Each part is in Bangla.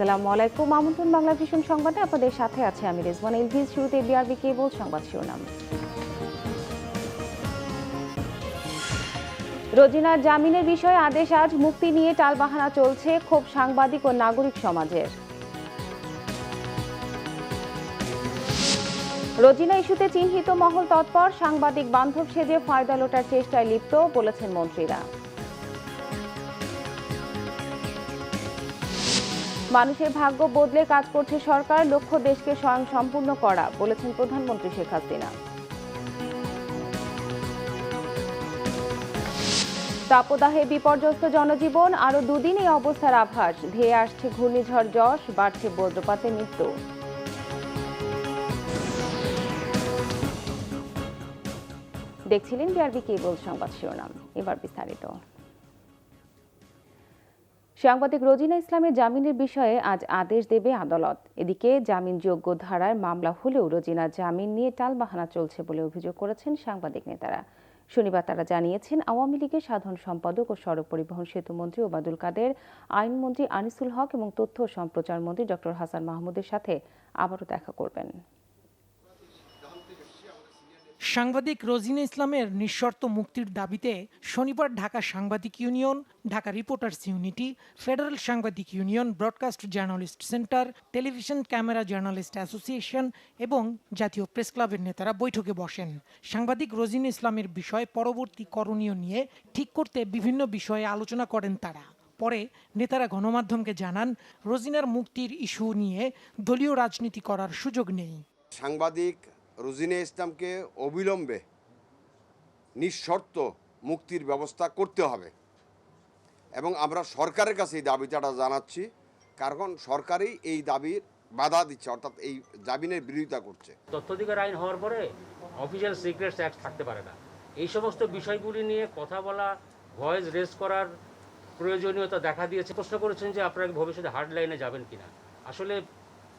আসসালামু আলাইকুম। আমন্ত্রণ বাংলা ভিশন সংবাদে আপনাদের সাথে আছে আমি রেজওয়ান এলভিস। শুরুতে বিআরবি কেবল সংবাদ শিরোনাম। রোজিনার জামিনের বিষয়ে আদেশ আজ, মুক্তি নিয়ে টালবাহানা চলছে, ক্ষোভ সাংবাদিক ও নাগরিক সমাজের। রোজিনা ইস্যুতে চিহ্নিত মহল তৎপর, সাংবাদিক বান্ধব সেজে ফায়দা লোটার চেষ্টায় লিপ্ত, বলেছেন মন্ত্রীরা। মানুষের ভাগ্য বদলে কাজ করছে সরকার, লক্ষ্য দেশকে স্বয়ং সম্পূর্ণ করা, বলেছেন প্রধানমন্ত্রী শেখ হাসিনা। তাপদাহে বিপর্যস্ত জনজীবন, আরো দুদিন এই অবস্থার আভাস, ধেয়ে আসছে ঘূর্ণিঝড় যশ, বাড়ছে বজ্রপাতে মৃত্যু। দেখছিলেন বিআরবি কেবল সংবাদ শিরোনাম, এবার বিস্তারিত। সাংবাদিক রোজিনা ইসলামের জামিনের বিষয়ে আজ আদেশ দেবে আদালত। এদিকে জামিনযোগ্য ধারায় মামলা হলেও রোজিনার জামিন নিয়ে টালবাহানা চলছে বলে অভিযোগ করেছেন সাংবাদিক নেতারা। শনিবার তারা জানিয়েছেন, আওয়ামী লীগের সাধারণ সম্পাদক ও সড়ক পরিবহন সেতু মন্ত্রী ওবায়দুল কাদের, আইনমন্ত্রী আনিসুল হক এবং তথ্য ও সম্প্রচার মন্ত্রী ডক্টর হাসান মাহমুদের সাথে আবারও দেখা করবেন। সাংবাদিক রোজিনা ইসলামের নিঃশর্ত মুক্তির দাবিতে শনিবার ঢাকা সাংবাদিক union, Dhaka reporters unity, federal সাংবাদিক union, broadcast journalist centre, television camera journalist association এবং জাতীয় প্রেস ক্লাবের নেতারা বৈঠকে বসেন। সাংবাদিক রোজিনা ইসলামের বিষয় পরবর্তী করণীয় নিয়ে ঠিক করতে বিভিন্ন বিষয়ে আলোচনা করেন তারা। পরে নেতারা গণমাধ্যমকে জানান, রোজিনার মুক্তির ইস্যু নিয়ে দলীয় রাজনীতি করার সুযোগ নেই। সাংবাদিক রোজিনা ইসলামকে অবিলম্বে নিঃশর্ত মুক্তির ব্যবস্থা করতে হবে এবং আমরা সরকারের কাছে এই দাবিটা জানাচ্ছি, কারণ সরকারই এই দাবির বাধা দিচ্ছে, অর্থাৎ এই জামিনের বিরোধিতা করছে। তথ্য অধিকার আইন হওয়ার পরে অফিসিয়াল সিক্রেটস অ্যাক্ট থাকতে পারে না। এই সমস্ত বিষয়গুলি নিয়ে কথা বলা, ভয়েস রেজ করার প্রয়োজনীয়তা দেখা দিয়েছে। প্রশ্ন করেছেন যে আপনারা ভবিষ্যতে হার্ড লাইনে যাবেন কিনা। আসলে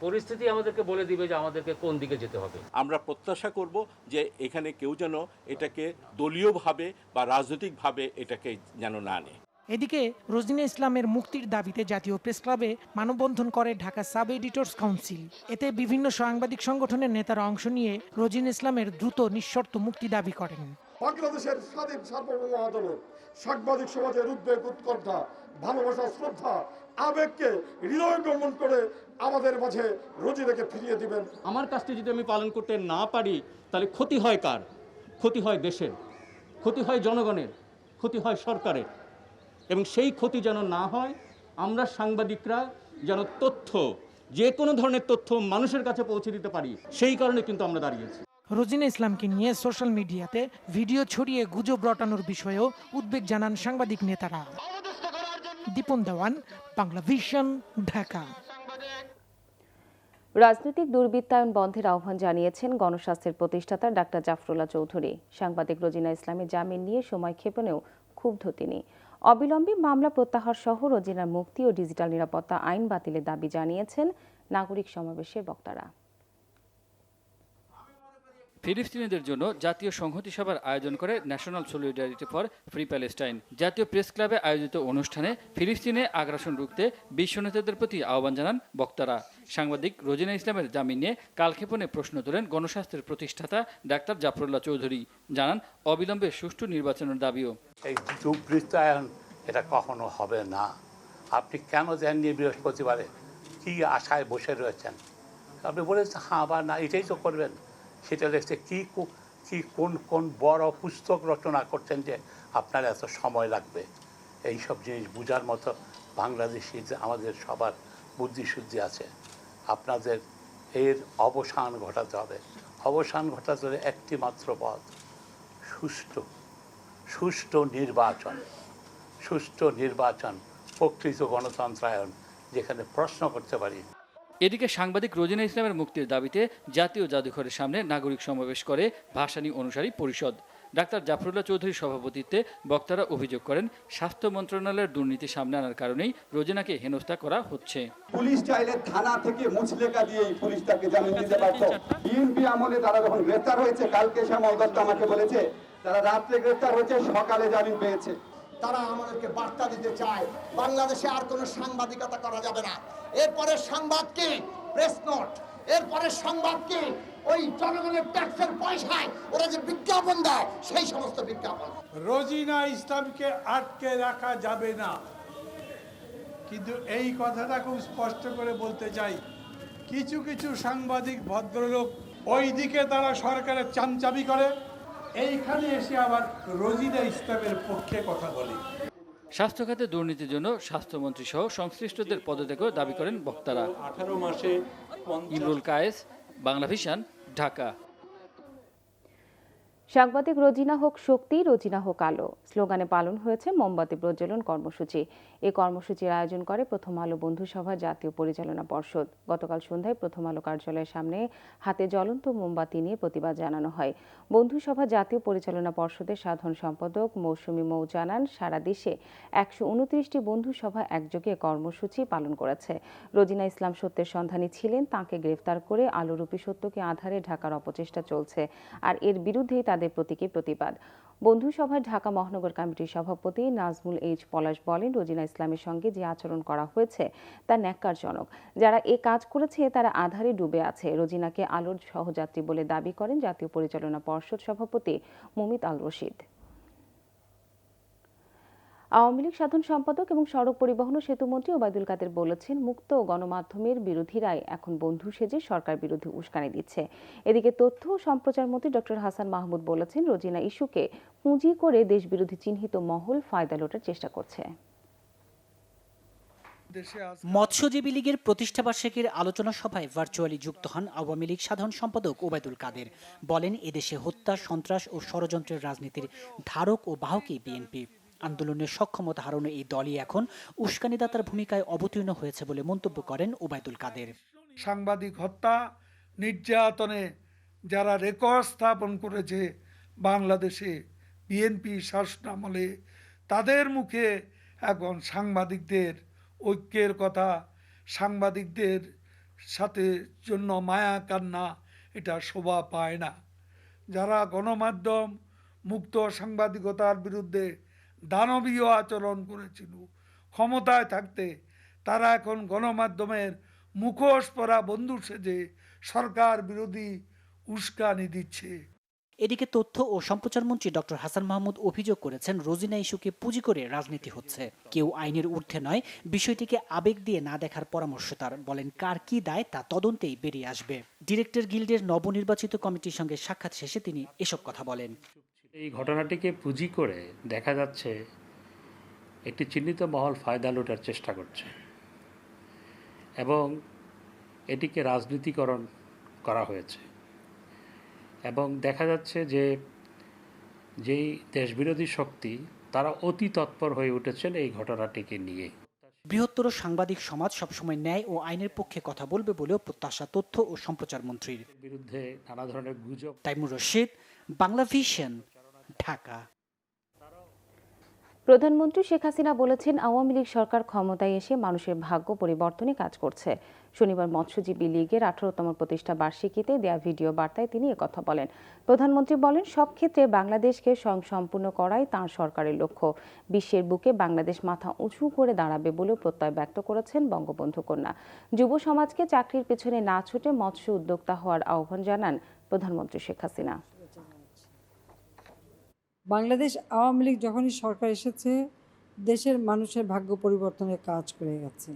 পরিস্থিতি আমাদেরকে বলে দিবে যে আমাদেরকে কোন দিকে যেতে হবে। আমরা প্রত্যাশা করব যে এখানে কেউ যেন এটাকে দলীয়ভাবে বা রাজনৈতিকভাবে এটাকে যেন না নেয়। এদিকে রোজিনা ইসলামের মুক্তির দাবিতে জাতীয় প্রেস ক্লাবে মানববন্ধন করে ঢাকা সাব এডিটর্স কাউন্সিল। এতে বিভিন্ন সাংবাদিক সংগঠনের নেতারা অংশ নিয়ে রোজিনা ইসলামের দ্রুত নিঃশর্ত মুক্তি দাবি করেন। বাংলাদেশের স্বাধীন সার্বভৌম আদালত সাংবাদিক সমাজের উদ্বেগ, উৎকণ্ঠা, ভালোবাসা, শ্রদ্ধা, আবেগকে হৃদয়ঙ্গম করে আমাদের মাঝে রোজিনাকে ফিরিয়ে দিবেন। আমার কাজটি যদি আমি পালন করতে না পারি, তাহলে ক্ষতি হয় কার? ক্ষতি হয় দেশের, ক্ষতি হয় জনগণের, ক্ষতি হয় সরকারের। এবং সেই ক্ষতি যেন না হয়, আমরা সাংবাদিকরা যেন তথ্য, যে কোনো ধরনের তথ্য মানুষের কাছে পৌঁছে দিতে পারি, সেই কারণে কিন্তু আমরা দাঁড়িয়েছি। রোজিনা ইসলামকে নিয়ে সোশ্যাল মিডিয়াতে ভিডিও ছড়িয়ে গুজব রটানোর বিষয়েও উদ্বেগ জানান সাংবাদিক নেতারা। দীপন দেওয়ান, বাংলা ভিশন, ঢাকা। রাজনৈতিক দুর্বৃত্তায়ন বন্ধের আহ্বান জানিয়েছেন গণস্বাস্থ্যের প্রতিষ্ঠাতা ডাক্তার জাফরুল্লাহ চৌধুরী। সাংবাদিক রোজিনা ইসলামের জামিন নিয়ে সময় ক্ষেপণেও ক্ষুব্ধ তিনি। অবিলম্বে মামলা প্রত্যাহার সহ রোজিনার মুক্তি ও ডিজিটাল নিরাপত্তা আইন বাতিলের দাবি জানিয়েছেন নাগরিক সমাবেশের বক্তারা। ফিলিস্তিনিদের জন্য জাতীয় সংহতি সভার আয়োজন করে national solidarity for free Palestine. জাতীয় প্রেস ক্লাবে আয়োজিত অনুষ্ঠানে ফিলিস্তিনে আগ্রাসন রুখতে বিশ্ব নেতাদের প্রতি আহ্বান জানান বক্তারা। সাংবাদিক রোজিনা ইসলামের জামিন নিয়ে কালক্ষেপণে প্রশ্ন তোলেন গণস্বাস্থ্যের প্রতিষ্ঠাতা ডাক্তার জাফরুল্লাহ চৌধুরী। জানান, অবিলম্বে সুষ্ঠু নির্বাচনের দাবিও। এই দুর্বৃত্তায়ন এটা কখনো হবে না। আপনি কেন যাননি বৃহস্পতিবারে? কি আশায় বসে রয়েছেন? আপনি বলেছেন হ্যাঁ বা না, এটাই তো করবেন। সেটা দেখতে কি কোন বড় পুস্তক রচনা করছেন যে আপনার এত সময় লাগবে। এই সব জিনিস বোঝার মতো বাংলাদেশি আমাদের সবার বুদ্ধিশুদ্ধি আছে। আপনাদের এর অবসান ঘটাতে হবে। অবসান ঘটাতে হলে একটি মাত্র পথ, সুষ্ঠু নির্বাচন, প্রকৃত গণতন্ত্রায়ন, যেখানে প্রশ্ন করতে পারি। এদিকে সাংবাদিক রোজিনা ইসলামের মুক্তির দাবিতে জাতীয় জাদুঘরের সামনে নাগরিক সমাবেশ করে ভাসানী অনুসারী পরিষদ। ডাক্তার জাফরুল্লাহ চৌধুরীর সভাপতিত্বে বক্তারা অভিযোগ করেন, স্বাস্থ্য মন্ত্রণালয়ের দুর্নীতি সামনে আনার কারণেই রোজিনাকে হেনস্থা করা হচ্ছে। পুলিশ চাইলে থানা থেকে মুচলেখা দিয়ে পুলিশ তাকে জামিন দিতে পারত। বিএনপি আমলে তারা যখন গ্রেফতার হয়েছে, কালকে শ্যামল দত্ত আমাকে বলেছে তারা রাত্রে গ্রেফতার হয়েছে, সকালে জামিন পেয়েছে। তারা আমাদেরকে বার্তা দিতে চায় বাংলাদেশে আর কোনো সাংবাদিকতা করা যাবে না। এরপরে সংবাদ কি? Press note. এরপরে সংবাদ কি? ওই জনগণের ট্যাক্সের পয়সায় ওরা যে বিজ্ঞাপন দেয় সেই সমস্ত বিজ্ঞাপন। রোজিনা ইসলামকে আটকে রাখা যাবে না, কিন্তু এই কথাটা খুব স্পষ্ট করে বলতে চাই, কিছু কিছু সাংবাদিক ভদ্রলোক ওইদিকে তারা সরকারের চামচামি করে, এইখানে এসে আবার রোজিনা ইসলামের পক্ষে কথা বলে। স্বাস্থ্য খাতে দুর্নীতির জন্য স্বাস্থ্যমন্ত্রী সহ সংশ্লিষ্টদের পদত্যাগও দাবি করেন বক্তারা। 18 মাসে ইমরুল কায়েস, বাংলা ভিশন, ঢাকা। সাংবাদিক রোজিনা হোক শক্তি, রোজিনা হোক আলো স্লোগানে পালন হয়েছে মোমবাতি প্রজ্বলন কর্মসূচি। এই কর্মসূচির আয়োজন করে প্রথম আলো বন্ধুসভা জাতীয় পরিচালনা পর্ষদ। গতকাল সন্ধ্যায় প্রথম আলো কার্যালয়ের সামনে হাতে জ্বলন্ত মোমবাতি নিয়ে প্রতিবাদ জানানো হয়। বন্ধুসভা জাতীয় পরিচালনা পর্ষদের সাধারণ সম্পাদক মৌসুমী মৌ জানান, সারা দেশে 129টি বন্ধুসভা একযোগে কর্মসূচি পালন করেছে। রোজিনা ইসলাম সত্যের সন্ধানী ছিলেন, তাঁকে গ্রেফতার করে আলোরূপী সত্যকে আধারে ঢাকার অপচেষ্টা চলছে, আর এর বিরুদ্ধেই তাদের প্রতীকী প্রতিবাদ। বন্ধুসভার ঢাকা মহানগর কমিটির সভাপতি নাজমুল এইচ পলাশ বলেন, রোজিনা ইসলামের সঙ্গে যে আচরণ করা হয়েছে তা ন্যাক্কারজনক। যারা এ কাজ করেছে তারা আধারে ডুবে আছে। রোজিনাকে আলোর সহযাত্রী বলে দাবি করেন জাতীয় পরিচালনা পর্ষদ সভাপতি মুমিত আল রশিদ। আওয়ামী লীগ সাধারণ সম্পাদক এবং সড়ক পরিবহন ও সেতুমন্ত্রী ওবায়দুল কাদের বলেছেন, মুক্ত গণমাধ্যমের বিরোধীরাই এখন বন্ধু সেজে সরকার বিরোধী উস্কানি দিচ্ছে। এদিকে তথ্য ও সম্প্রচার মন্ত্রী ডক্টর হাসান মাহমুদ বলেছেন, রোজিনা ইস্যুকে পুঁজি করে দেশবিরোধী চিহ্নিত মহল ফায়দা লোটার চেষ্টা করছে। মৎস্যজীবী লীগের প্রতিষ্ঠাবার্ষিকীর আলোচনা সভায় ভার্চুয়ালি যুক্ত হন আওয়ামী লীগ সাধারণ সম্পাদক ওবায়দুল কাদের। বলেন, এদেশে হত্যা, সন্ত্রাস ও ষড়যন্ত্রের রাজনীতির ধারক ও বাহকই বিএনপি। আন্দোলনের সক্ষমতা হারানো এই দলই এখন উস্কানিদাতার ভূমিকায় অবতীর্ণ হয়েছে বলে মন্তব্য করেন ওবায়দুল কাদের। সাংবাদিক হত্যা, নির্যাতনে যারা রেকর্ড স্থাপন করেছে বাংলাদেশে বিএনপি শাসনামলে, তাদের মুখে এখন সাংবাদিকদের ঐক্যের কথা, সাংবাদিকদের সাথে জন্য মায়া কান্না, এটা শোভা পায় না। যারা গণমাধ্যম মুক্ত সাংবাদিকতার বিরুদ্ধে দানবীয় আচরণ করেছিল ক্ষমতায় থাকতে, তারা এখন গণমাধ্যমের মুখোশ পরা বন্ধু সেজে সরকার বিরোধী উস্কানি দিচ্ছে। এদিকে তথ্য ও সম্প্রচার মন্ত্রী ডক্টর হাসান মাহমুদ অভিযোগ করেছেন, রোজিনা ইস্যুকে পুঁজি করে রাজনীতি হচ্ছে। কেউ আইনের ঊর্ধ্বে নয়, বিষয়টিকে আবেগ দিয়ে না দেখার পরামর্শ তার। বলেন, কার কি দায় তা তদন্তেই বেরিয়ে আসবে। ডিরেক্টর গিল্ডের নবনির্বাচিত কমিটির সঙ্গে সাক্ষাৎ শেষে তিনি এসব কথা বলেন। এই ঘটনাটিকে পুঁজি করে দেখা যাচ্ছে একটি চিহ্নিত মহল ফায়দা লুটার চেষ্টা করছে এবং এটিকে রাজনীতিকরণ করা হয়েছে, এবং দেখা যাচ্ছে যে যেই দেশবিরোধী শক্তি তারা অতি তৎপর হয়ে উঠেছেন এই ঘটনাটিকে নিয়ে। বৃহত্তর সাংবাদিক সমাজ সবসময় ন্যায় ও আইনের পক্ষে কথা বলবে বলেও প্রত্যাশা তথ্য ও সম্প্রচার মন্ত্রীর। বিরুদ্ধে নানা ধরনের গুজব। তাইমুর রশিদ, বাংলা ভিশন, ঢাকা। প্রধানমন্ত্রী শেখ হাসিনা বলেছেন, আওয়ামী লীগ সরকার ক্ষমতায় এসে মানুষের ভাগ্য পরিবর্তনে কাজ করছে। শনিবার মৎস্যজীবী লীগের 18তম প্রতিষ্ঠা বার্ষিকীতে দেয়া ভিডিও বার্তায় তিনি একথা বলেন। প্রধানমন্ত্রী বলেন, সব ক্ষেত্রে বাংলাদেশকে স্বয়ংসম্পূর্ণ করাই তাঁর সরকারের লক্ষ্য। বিশ্বের বুকে বাংলাদেশ মাথা উঁচু করে দাঁড়াবে বলেও প্রত্যয় ব্যক্ত করেছেন বঙ্গবন্ধু কন্যা। যুব সমাজকে চাকরির পেছনে না ছুটে মৎস্য উদ্যোক্তা হওয়ার আহ্বান জানান প্রধানমন্ত্রী শেখ হাসিনা। বাংলাদেশ আওয়ামী লীগ যখনই সরকার এসেছে, দেশের মানুষের ভাগ্য পরিবর্তনের কাজ করে গেছে।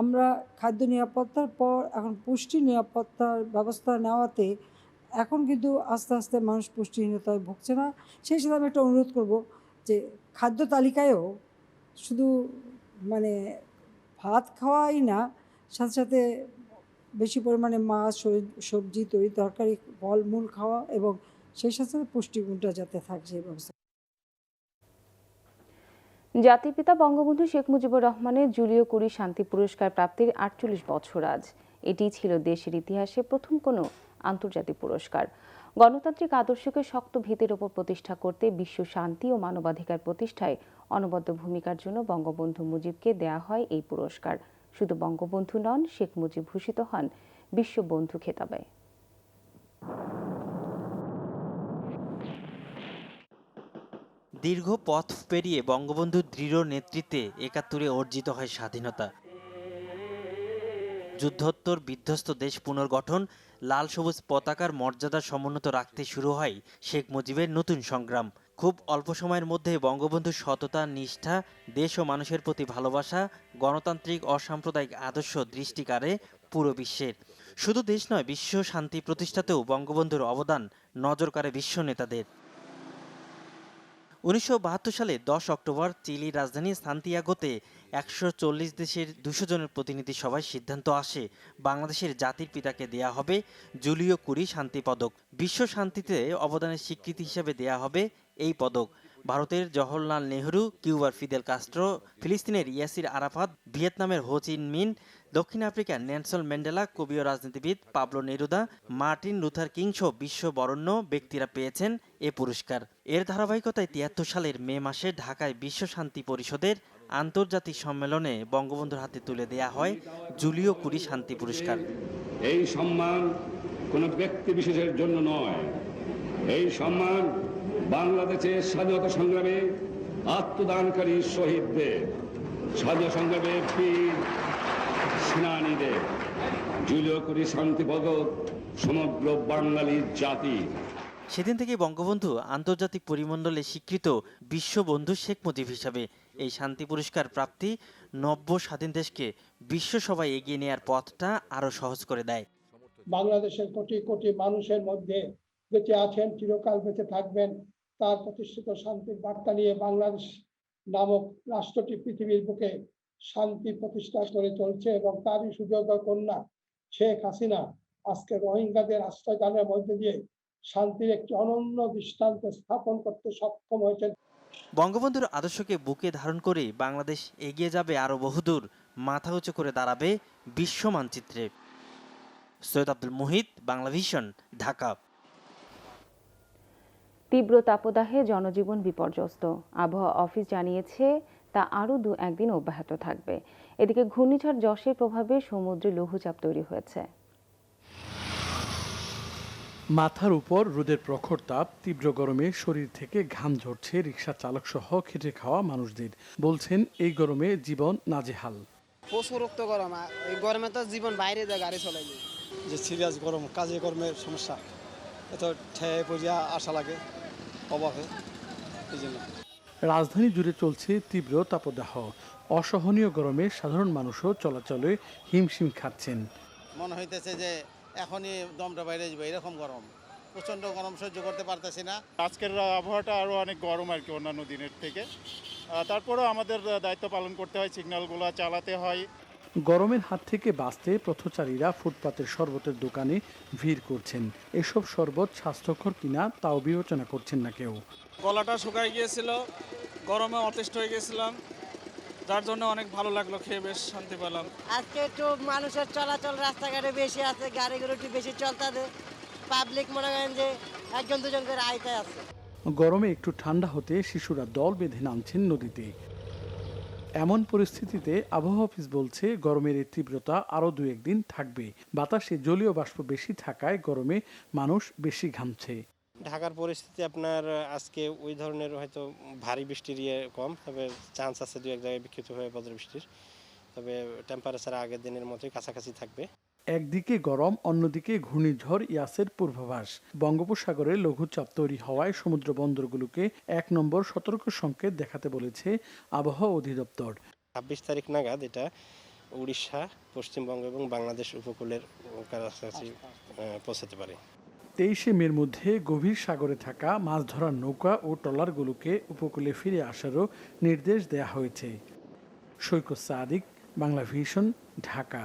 আমরা খাদ্য নিরাপত্তার পর এখন পুষ্টি নিরাপত্তার ব্যবস্থা নেওয়াতে এখন কিন্তু আস্তে আস্তে মানুষ পুষ্টিহীনতায় ভুগছে না। সেই সাথে আমি একটা অনুরোধ করব যে খাদ্য তালিকায়ও শুধু ভাত খাওয়াই না, সাথে সাথে বেশি পরিমাণে মাছ, সবজি, তরি তরকারি, ফলমূল খাওয়া এবং সেই সাথে পুষ্টিগুণটা যাতে থাকে সেই ব্যবস্থা। জাতির পিতা বঙ্গবন্ধু শেখ মুজিবুর রহমানের জুলিও কুরি শান্তি পুরস্কার প্রাপ্তির 48 বছর আজ। এটি ছিল দেশের ইতিহাসে প্রথম কোনো আন্তর্জাতিক পুরস্কার। গণতান্ত্রিক আদর্শকে শক্ত ভিতের ওপর প্রতিষ্ঠা করতে বিশ্ব শান্তি ও মানবাধিকার প্রতিষ্ঠায় অনবদ্য ভূমিকার জন্য বঙ্গবন্ধু মুজিবকে দেয়া হয় এই পুরস্কার। শুধু বঙ্গবন্ধু নন, শেখ মুজিব ভূষিত হন বিশ্ববন্ধু খেতাবে। দীর্ঘ পথ পেরিয়ে বঙ্গবন্ধুর দৃঢ় নেতৃত্বে ৭১-এ অর্জিত হয় স্বাধীনতা। যুদ্ধোত্তর বিধ্বস্ত দেশ পুনর্গঠন, লাল সবুজ পতাকার মর্যাদা সমুন্নত রাখতে শুরু হয় শেখ মুজিবের নতুন সংগ্রাম। খুব অল্প সময়ের মধ্যে বঙ্গবন্ধুর সততা, নিষ্ঠা, দেশ ও মানুষের প্রতি ভালোবাসা, গণতান্ত্রিক অসাম্প্রদায়িক আদর্শ দৃষ্টি কাড়ে পুরো বিশ্বের। শুধু দেশ নয়, বিশ্ব শান্তি প্রতিষ্ঠাতেও বঙ্গবন্ধুর অবদান নজর কাড়ে বিশ্ব নেতাদের। ১৯৭২ সালে ১০ অক্টোবর চিলির রাজধানী সান্তিয়াগোতে ১৪০ দেশের ২০০ জনের প্রতিনিধি সভায় সিদ্ধান্ত আসে বাংলাদেশের জাতির পিতাকে দেয়া হবে জুলিও কুরি শান্তি পদক। বিশ্ব শান্তিতে অবদানের স্বীকৃতি হিসেবে দেয়া হবে এই পদক। ভারতের জওহরলাল নেহরু, কিউবার ফিদেল কাস্ট্রো, ফিলিস্তিনের ইয়াসির আরাফাত, ভিয়েতনামের হো চিন মিন, দক্ষিণ আফ্রিকার নেলসন ম্যান্ডেলা, কবি ও রাজনীতিবিদ Pablo Neruda, Martin Luther king সহ বিশ্ব বরেণ্য ব্যক্তিরা পেয়েছেন এ পুরস্কার। এর ধারাবাহিকতায় ৭৩ সালের মে মাসে ঢাকায় বিশ্ব শান্তি পরিষদের আন্তর্জাতিক সম্মেলনে বঙ্গবন্ধুর হাতে তুলে দেয়া হয় জুলিও কুরি শান্তি পুরস্কার। এই সম্মান কোনো ব্যক্তি বিশেষের জন্য নয়, এই সম্মান বাংলাদেশের স্বাধীনতা সংগ্রামে আত্মদানকারী শহীদদের, স্বাধীনতা সংগ্রামে বীর সেনানীদের। জুলিও কুরি শান্তি পদক সমগ্র বাঙালি জাতি। সেদিন থেকে বঙ্গবন্ধু আন্তর্জাতিক পরিমণ্ডলে স্বীকৃত বিশ্ববন্ধু শেখ মুজিব হিসাবে। এই শান্তি পুরস্কার প্রাপ্তি নব্য স্বাধীন দেশকে বিশ্বসভায় এগিয়ে নেয়ার পথটা আরো সহজ করে দেয়। বাংলাদেশের কোটি কোটি মানুষের মধ্যে বেঁচে আছেন, চিরকাল বেঁচে থাকবেন, তার প্রতিষ্ঠিত শান্তির বার্তা নিয়ে বাংলাদেশ নামক রাষ্ট্রটি পৃথিবীর বুকে শান্তি প্রতিষ্ঠা করে চলছে এবং তারই সুযোগ্য কন্যা শেখ হাসিনা আজকে রোহিঙ্গাদের আশ্রয়দানের মধ্যে দিয়ে শান্তির একটি অনন্য দৃষ্টান্ত স্থাপন করতে সক্ষম হয়েছেন। বঙ্গবন্ধুর আদর্শকে বুকে ধারণ করে বাংলাদেশ এগিয়ে যাবে আরো বহুদূর, মাথা উঁচু করে দাঁড়াবে বিশ্ব মানচিত্রে। সৈয়দ আব্দুল মুহিত, বাংলা ভিশন, ঢাকা। তীব্র তাপদাহে জনজীবন বিপর্যস্ত। আবহাওয়া অফিস জানিয়েছে তা আরও ২-১ দিন অব্যাহত থাকবে। এদিকে ঘূর্ণিঝড় যশের প্রভাবে সমুদ্রে লঘুচাপ তৈরি হয়েছে। মাথার উপর রোদের প্রখর তাপ, তীব্র গরমে শরীর থেকে ঘাম ঝরছে রিকশা চালক সহ খেটে খাওয়া মানুষদের। বলছেন এই গরমে জীবন নাজেহাল। প্রচুর গরম, এই গরমে তো জীবন বাইরে যায়, গাড়ি চলাই যে সিরিয়াস গরম, কাজে কর্মের সমস্যা, এত ঠেয়ে পড়িয়া আসা লাগে অবাকে। এই জন্য রাজধানী জুড়ে চলছে তীব্র তাপদাহ। অসহনীয় গরমে সাধারণ মানুষও চলাচলে হিমশিম খাচ্ছেন। মনে হইতেছে যে এখনই দমটা বাইরে যাবে, এরকম গরম, প্রচন্ড গরম সহ্য করতে পারতেছি না। আজকের আবহাওয়াটা আরো অনেক গরম আর কি অন্যান্য দিনের থেকে। তারপরেও আমাদের দায়িত্ব পালন করতে হয়, সিগন্যালগুলো চালাতে হয়। গরমের হাত থেকে বাঁচতে পথচারীরা ফুটপাতের শরবতের দোকানে ভিড় করছেন। এসব শরবত স্বাস্থ্যকর কিনা তাও বিবেচনা করছেন না কেউ। গলাটা শুকায় গিয়েছিল, গরমে অতিষ্ঠ হয়ে গেছিলাম, যার জন্য অনেক ভালো লাগলো, খেয়ে বেশ শান্তি পেলাম। আজকে একটু মানুষের চলাচল রাস্তাঘাটে বেশি আছে, গাড়িগুলো একটু বেশি চলতে, পাবলিক মনে করেন যে ১-২ করে আইতায় আছে। গরমে একটু ঠান্ডা হতে শিশুরা দল বেঁধে নামছেন নদীতে। এমন পরিস্থিতিতে আবহাওয়া অফিস বলছে গরমের এই তীব্রতা আরও ২-১ দিন থাকবে। বাতাসে জলীয় বাষ্প বেশি থাকায় গরমে মানুষ বেশি ঘামছে। ঢাকার পরিস্থিতি আপনার আজকে ওই ধরনের হয়তো ভারী বৃষ্টির কম, তবে চান্স আছে ২-১ জায়গায় বিক্ষিপ্ত হয়ে বজ্র বৃষ্টির। তবে টেম্পারেচার আগের দিনের মতোই কাছাকাছি থাকবে। একদিকে গরম, অন্যদিকে ঘূর্ণিঝড় ইয়াসের পূর্বাভাস। বঙ্গোপসাগরে লঘুচাপ তৈরি হওয়ায় সমুদ্র বন্দরগুলোকে ১ নম্বর সতর্ক সংকেত দেখাতে বলেছে আবহাওয়া অধিদপ্তর। ২৬ তারিখ নাগাদ এটা উড়িষ্যা, পশ্চিমবঙ্গ এবং বাংলাদেশ উপকূলের কাছাকাছি পৌঁছাতে পারে। ২৩শে মের মধ্যে গভীর সাগরে থাকা মাছ ধরার নৌকা ও ট্রলারগুলোকে উপকূলে ফিরে আসারও নির্দেশ দেয়া হয়েছে। সৈকত সাদিক, বাংলা ভিশন, ঢাকা।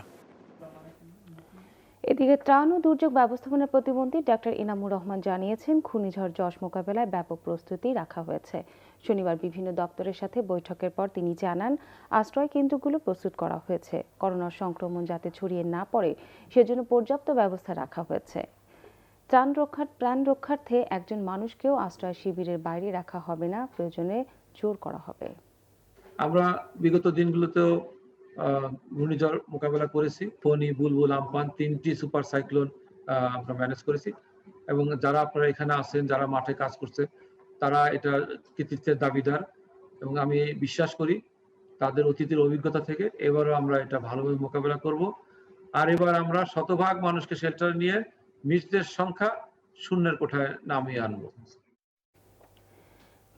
এদিকে ত্রাণ ও দুর্যোগ ব্যবস্থাপনা প্রতিমন্ত্রী ডাক্তার ইনামুর রহমান জানিয়েছেন ঘূর্ণিঝড় যশ মোকাবেলায় ব্যাপক প্রস্তুতি রাখা হয়েছে। শনিবার বিভিন্ন দপ্তরের সাথে বৈঠকের পর তিনি জানান আশ্রয় কেন্দ্রগুলো প্রস্তুত করা হয়েছে। করোনা সংক্রমণ যাতে ছড়িয়ে না পড়ে সেজন্য পর্যাপ্ত ব্যবস্থা রাখা হয়েছে। প্রাণ রক্ষার্থে একজন মানুষকেও আশ্রয় শিবিরের বাইরে রাখা হবে না, প্রয়োজনে জোর করা হবে। আমরা বিগত দিনগুলোতেও ঘূর্ণিঝড় মোকাবেলা করেছি। ফণী, বুলবুল, আমফান ৩টি সুপার সাইক্লোন আমরা ম্যানেজ করেছি এবং যারা আপনারা এখানে আছেন, যারা মাঠে কাজ করছে, তারা এটা কৃতিত্বের দাবিদার এবং আমি বিশ্বাস করি তাদের অতীতের অভিজ্ঞতা থেকে এবারও আমরা এটা ভালোভাবে মোকাবেলা করব। আর এবার আমরা শতভাগ মানুষকে শেল্টার নিয়ে মৃতের সংখ্যা শূন্যের কোঠায় নামিয়ে আনবো।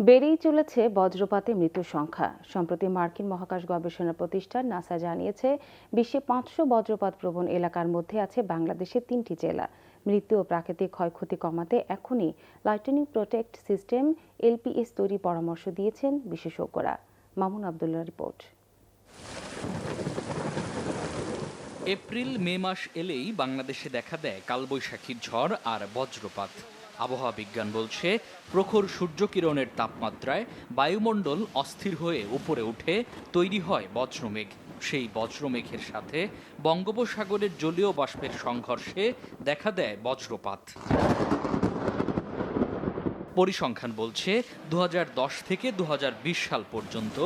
বেড়েই চলেছে বজ্রপাতে মৃত্যুর সংখ্যা। সম্প্রতি মার্কিন মহাকাশ গবেষণা প্রতিষ্ঠান নাসা জানিয়েছে বিশ্বে 500 বজ্রপাত প্রবণ এলাকার মধ্যে আছে বাংলাদেশের 3টি জেলা। মৃত্যু ও প্রাকৃতিক ক্ষয়ক্ষতি কমাতে এখনই লাইটনিং প্রোটেক্ট সিস্টেম LPS তৈরির পরামর্শ দিয়েছেন বিশেষজ্ঞরা। Mamun Abdullah report. April May মাস এলেই বাংলাদেশে দেখা দেয় কালবৈশাখীর ঝড় আর বজ্রপাত। আবহাওয়া বিজ্ঞান বলছে প্রখর সূর্যকিরণের তাপমাত্রায় বায়ুমণ্ডল অস্থির হয়ে উপরে উঠে তৈরি হয় বজ্রমেঘ। সেই বজ্রমেঘের সাথে বঙ্গোপসাগরের জলীয় বাষ্পের সংঘর্ষে দেখা দেয় বজ্রপাত। পরিসংখ্যান বলছে 2010 থেকে 2020 সাল পর্যন্ত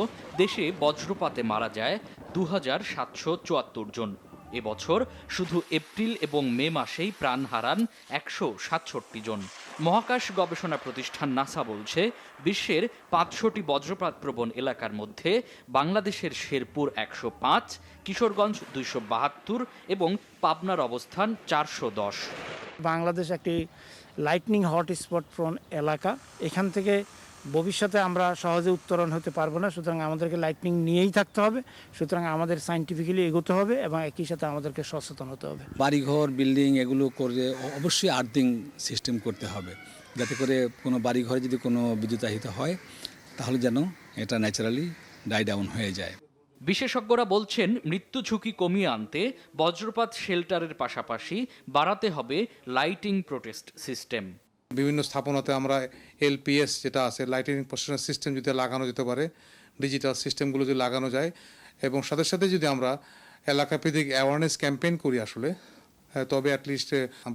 দেশে বজ্রপাতে মারা যায় 2774 জন। এবছর শুধু এপ্রিল এবং মে মাসেই প্রাণ হারান 167 জন। মহাকাশ গবেষণা প্রতিষ্ঠান নাসা বলছে বিশ্বের 500টি বজ্রপাত প্রবণ এলাকার মধ্যে বাংলাদেশের শেরপুর 105, কিশোরগঞ্জ 272 এবং পাবনার অবস্থান 410। বাংলাদেশ একটি লাইটনিং হটস্পট প্রোন এলাকা। এখান থেকে ভবিষ্যতে আমরা সহজে উত্তরণ হতে পারবো না, সুতরাং আমাদেরকে লাইটনিং নিয়েই থাকতে হবে। সুতরাং আমাদের সায়েন্টিফিক্যালি এগোতে হবে এবং একই সাথে আমাদেরকে সচেতন হতে হবে। বাড়িঘর বিল্ডিং এগুলো করে অবশ্যই আর্থিং সিস্টেম করতে হবে, যাতে করে কোনো বাড়িঘরে যদি কোনো বিদ্যুতায়িত হয় তাহলে যেন এটা ন্যাচারালি ডাই ডাউন হয়ে যায়। বিশেষজ্ঞরা বলছেন মৃত্যু ঝুঁকি কমিয়ে আনতে বজ্রপাত শেল্টারের পাশাপাশি বাড়াতে হবে লাইটিং প্রোটেক্ট সিস্টেম। বিভিন্ন স্থাপনাতে আমরা LPS যেটা আছে, লাইটিং প্রোটেকশন সিস্টেম যদি লাগানো যেতে পারে, ডিজিটাল সিস্টেমগুলো যদি লাগানো যায় এবং সাথে সাথে যদি আমরা এলাকাভিত্তিক অ্যাওয়ারনেস ক্যাম্পেইন করি আসলে, তবে অ্যাটলিস্ট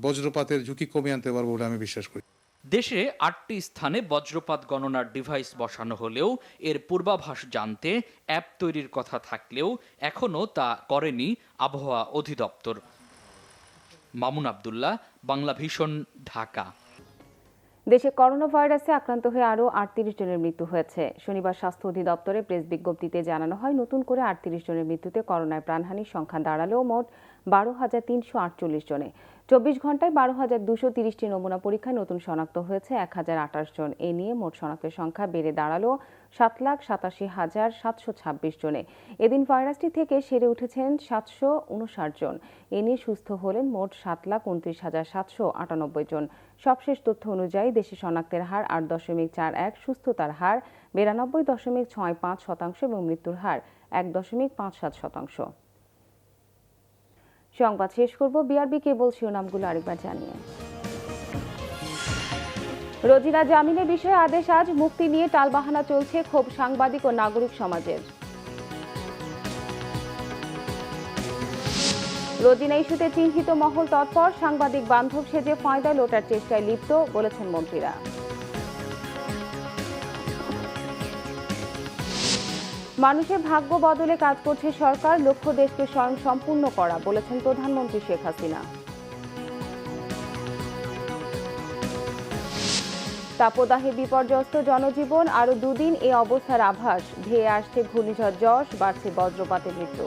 বজ্রপাতের ঝুঁকি কমিয়ে আনতে পারবো বলে আমি বিশ্বাস করি। দেশে 8টি স্থানে বজ্রপাত গণনার ডিভাইস বসানো হলেও এর পূর্বাভাস জানতে অ্যাপ তৈরির কথা থাকলেও এখনও তা করেনি আবহাওয়া অধিদপ্তর। মামুন আবদুল্লাহ, বাংলা ভিশন, ঢাকা। দেশে করোনা ভাইরাসে আক্রান্ত হয়ে আরও 38 জনের মৃত্যু হয়েছে। শনিবার স্বাস্থ্য অধিদপ্তরের প্রেস বিজ্ঞপ্তিতে জানানো হয়, নতুন করে 38 জনের মৃত্যুতে করোনায় প্রাণহানির সংখ্যা দাঁড়ালেও মোট 12,348 জনে। 24 ঘন্টায় 12,230টি নমুনা পরীক্ষায় নতুন শনাক্ত হয়েছে 1028 জন। এ নিয়ে মোট শনাক্তের সংখ্যা বেড়ে দাঁড়ালো 7,87,726 জনে। এদিন ভাইরাসটি থেকে সেরে উঠেছেন 759 জন। এ নিয়ে সুস্থ হলেন মোট 7,29,798 জন। সবশেষ তথ্য অনুযায়ী দেশে শনাক্তের হার 8.41, সুস্থতার হার 92.65% এবং মৃত্যুর হার 1.57%। সংবাদ শেষ করব BRB কেবল শিরোনামগুলো আরেকবার জানিয়ে। রোজিনা জামিনের বিষয়ে আদেশ আজ, মুক্তি নিয়ে টালবাহানা চলছে ক্ষোভ সাংবাদিক ও নাগরিক সমাজের। রোজিনা ইস্যুতে চিহ্নিত মহল তৎপর, সাংবাদিক বান্ধব সেজে ফায়দা লোটার চেষ্টায় লিপ্ত বলেছেন মন্ত্রীরা। মানুষের ভাগ্য বদলে কাজ করছে সরকার, লক্ষ্য দেশকে স্বয়ং সম্পূর্ণ করা বলেছেন প্রধানমন্ত্রী শেখ হাসিনা। তাপদাহে বিপর্যস্ত জনজীবন, আরও দুদিন এ অবস্থার আভাস। ধেয়ে আসছে ঘূর্ণিঝড় যশ, বাড়ছে বজ্রপাতে মৃত্যু।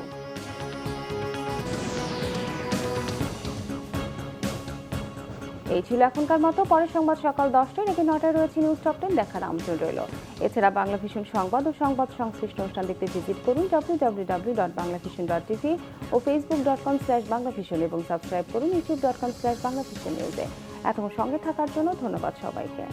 এই ছিল এখনকার মতো। পরের সংবাদ সকাল 10টায়, নাকি 9টায় রয়েছে নিউজ টপ 10 দেখার আমন্ত্রণ রইল। এছাড়া বাংলা ভিশন সংবাদ ও সংবাদ সংশ্লিষ্ট অনুষ্ঠান দেখতে ভিজিট করুন www.banglavision.tv ও facebook.com/banglavision এবং সাবস্ক্রাইব করুন youtube.com/banglavision নিউজে। এতক্ষণ সঙ্গে থাকার জন্য ধন্যবাদ সবাইকে।